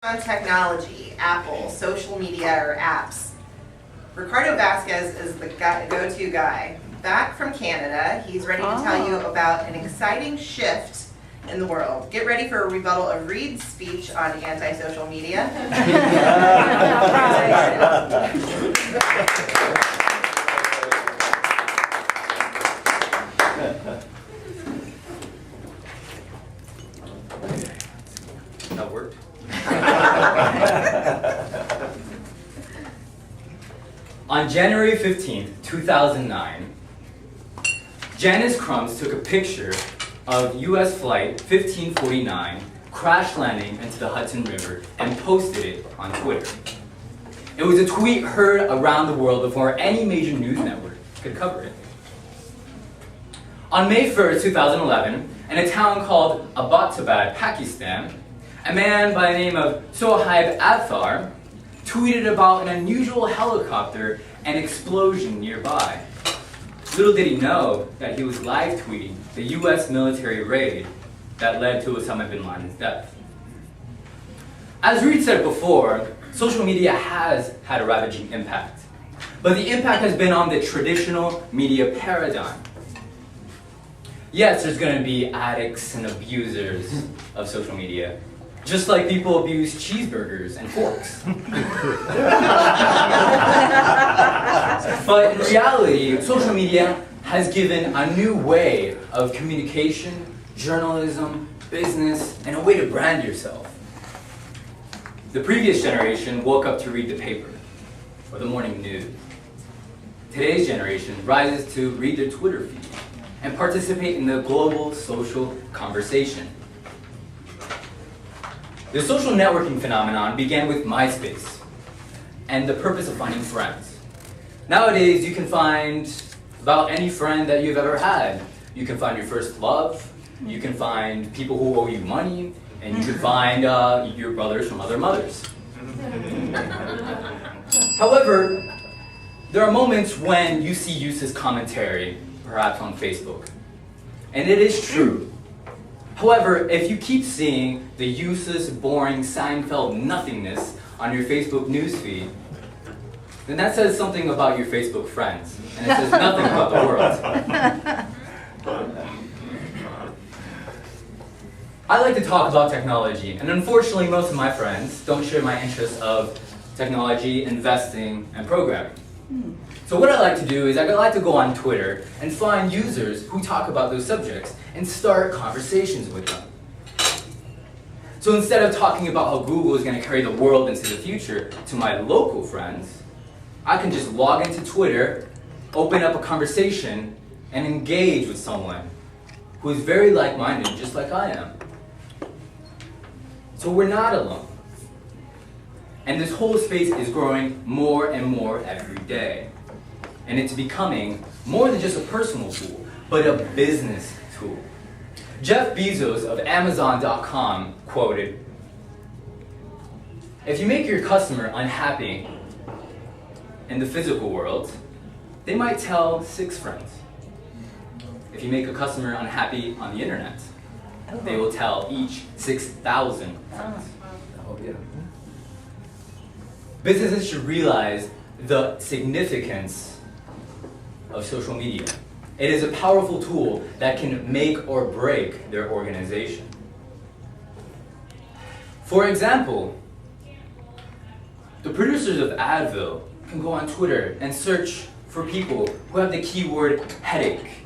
On technology, Apple, social media, or apps. Ricardo Vasquez is the go-to guy. Back from Canada, he's ready to tell you about an exciting shift in the world. Get ready for a rebuttal of Reed's speech on anti-social media. That worked. On January 15th, 2009, Janice Crumbs took a picture of US Flight 1549 crash landing into the Hudson River and posted it on Twitter. It was a tweet heard around the world before any major news network could cover it. On May 1st, 2011, in a town called Abbottabad, Pakistan, a man by the name of Sohaib Athar tweeted about an unusual helicopter and explosion nearby. Little did he know that he was live tweeting the US military raid that led to Osama bin Laden's death. As Reed said before, social media has had a ravaging impact, but the impact has been on the traditional media paradigm. Yes, there's going to be addicts and abusers of social media, just like people abuse cheeseburgers and forks. But in reality, social media has given a new way of communication, journalism, business, and a way to brand yourself. The previous generation woke up to read the paper or the morning news. Today's generation rises to read their Twitter feed and participate in the global social conversation. The social networking phenomenon began with MySpace and the purpose of finding friends. Nowadays, you can find about any friend that you've ever had. You can find your first love, you can find people who owe you money, and you can find your brothers from other mothers. However, there are moments when you see useless commentary, perhaps on Facebook. And it is true. However, if you keep seeing the useless, boring, Seinfeld nothingness on your Facebook newsfeed, then that says something about your Facebook friends, and it says nothing about the world. I like to talk about technology, and unfortunately most of my friends don't share my interests of technology, investing, and programming. So what I like to do is I like to go on Twitter and find users who talk about those subjects and start conversations with them. So instead of talking about how Google is going to carry the world into the future to my local friends, I can just log into Twitter, open up a conversation, and engage with someone who is very like-minded, just like I am. So we're not alone. And this whole space is growing more and more every day. And it's becoming more than just a personal tool, but a business tool. Jeff Bezos of Amazon.com quoted, "If you make your customer unhappy in the physical world, they might tell 6 friends. If you make a customer unhappy on the internet, they will tell each 6,000 friends." Oh, yeah. Businesses should realize the significance of social media. It is a powerful tool that can make or break their organization. For example, the producers of Advil can go on Twitter and search for people who have the keyword headache.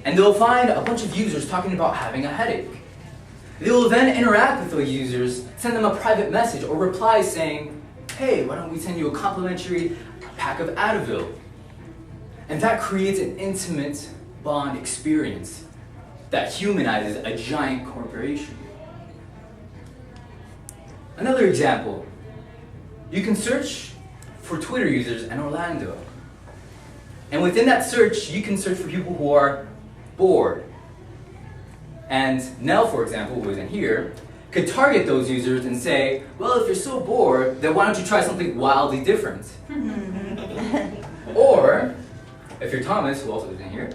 And they'll find a bunch of users talking about having a headache. They will then interact with those users, send them a private message or reply saying, "Hey, why don't we send you a complimentary pack of Advil?" And that creates an intimate bond experience that humanizes a giant corporation. Another example, you can search for Twitter users in Orlando. And within that search, you can search for people who are bored. And Nell, for example, who isn't here, could target those users and say, well, if you're so bored, then why don't you try something wildly different? Or, if you're Thomas, who also isn't here,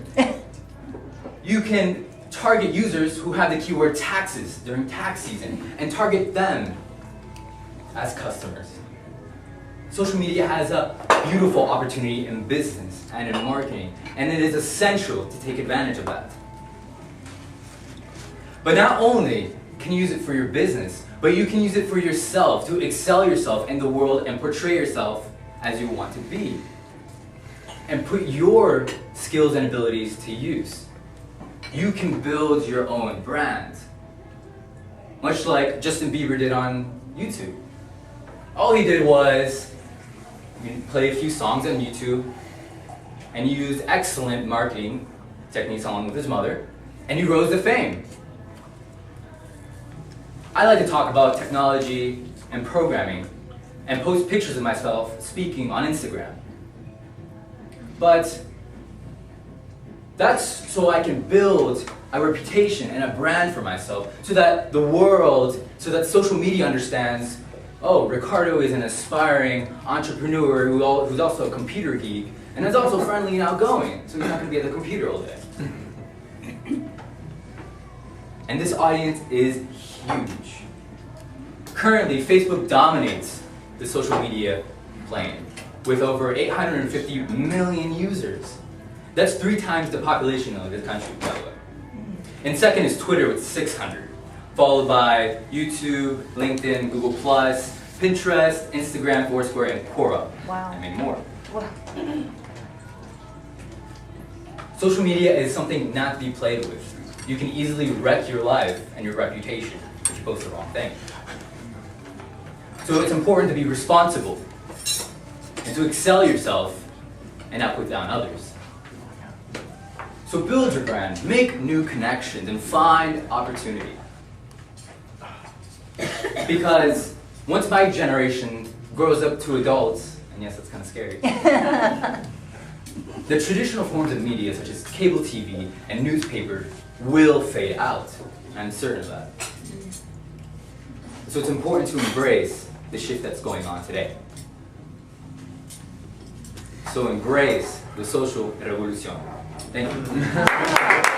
you can target users who have the keyword taxes during tax season and target them as customers. Social media has a beautiful opportunity in business and in marketing, and it is essential to take advantage of that. But not only can you use it for your business, but you can use it for yourself, to excel yourself in the world and portray yourself as you want to be. And put your skills and abilities to use. You can build your own brand. Much like Justin Bieber did on YouTube. All he did was play a few songs on YouTube and he used excellent marketing techniques along with his mother, and he rose to fame. I like to talk about technology and programming and post pictures of myself speaking on Instagram. But that's so I can build a reputation and a brand for myself so that the world, so that social media understands, oh, Ricardo is an aspiring entrepreneur who's also a computer geek and is also friendly and outgoing, so he's not going to be at the computer all day. And this audience is huge. Currently, Facebook dominates the social media plane with over 850 million users. That's 3 times the population of this country, by the way. And second is Twitter with 600, followed by YouTube, LinkedIn, Google+, Pinterest, Instagram, Foursquare, and Quora. Wow. And many more. Wow. Social media is something not to be played with. You can easily wreck your life and your reputation if you post the wrong thing. So it's important to be responsible and to excel yourself and not put down others. So build your brand, make new connections, and find opportunity. Because once my generation grows up to adults, and yes, that's kind of scary, the traditional forms of media, such as cable TV and newspaper, will fade out. I'm certain of that. So it's important to embrace the shift that's going on today. So embrace the social revolution. Thank you.